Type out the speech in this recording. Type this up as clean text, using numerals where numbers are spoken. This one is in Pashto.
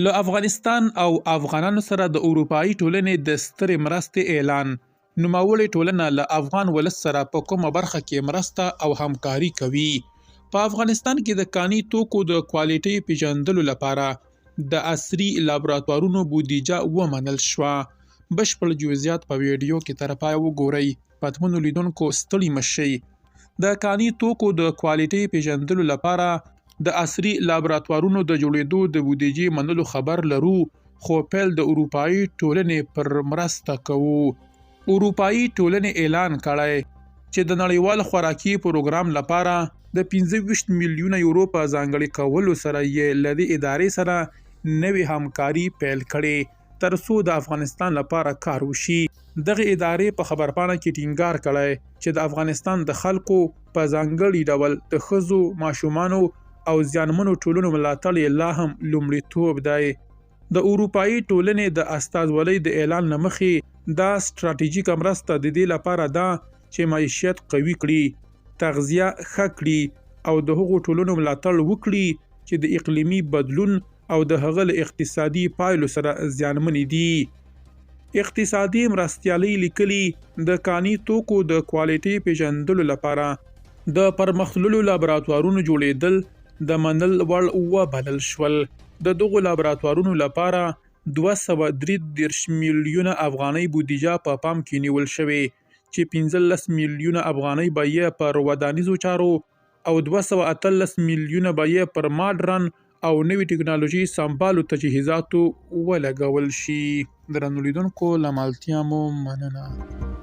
له افغانستان او افغانانو سره د اروپایي ټولنې د سترې مرستې اعلان. نوموړې ټولنه له افغان ولس سره په کومه برخه کې مرسته او همکاري کوي؟ په افغانستان کې د کاني توکو د کوالټۍ پیژندلو لپاره د عصري لابراتوارونو بودیجه ومنل شوه. بشپړ جزئیات په ویډیو کې تر پایه وګورئ. پتمنو لیدونکو ستړي مه شئ. د کاني توکو د کوالټۍ پیژندلو لپاره د عصري لابراتوارونو د جوړېدو د بودیجې منلو خبر لرو، خو پیل د اروپایي ټولنې پر مرسته کوو. اروپایي ټولنې اعلان کړی چې د نړیوال خوراکي پروګرام لپاره د 25 میلیونه یورو په ځانګړي کولو سره یې له دې ادارې سره نوې همکاري پیل کړې ترڅو د افغانستان لپاره کار وشي. دغه ادارې په خبرپاڼه کې ټینګار کړی چې د افغانستان د خلکو په ځانګړي ډول د ښځو، ماشومانو او زیانمنو ټولنو ملاتړ یې لا هم لومړیتوب دی. د اروپایي ټولنې د استازولۍ د اعلان له مخې دا ستراتیژیکه مرسته د دې لپاره ده چې معیشت قوي کړي، تغذیه ښه کړي او د هغو ټولنو ملاتړ وکړي چې د اقلیمي بدلون او د هغه له اقتصادي پایلو سره زیانمنې دي. اقتصادي مرستیالۍ لیکلي د کاني توکو د کوالټۍ پیژندلو لپاره د پرمختللو لابراتوارونو جوړېدل د منل وړ وبلل شول. د دغو لابراتوارونو لپاره 233 میلیونه افغانۍ بودیجه په پام کې نیول شوې چې 15 میلیونه افغانۍ به یې پر ودانیزو چارو او 218 میلیونه به یې پر ماډرن او نوې ټکنالوژي سمبالو تجهیزاتو ولګول شي. درنو لیدونکو له ملتیا مو مننه.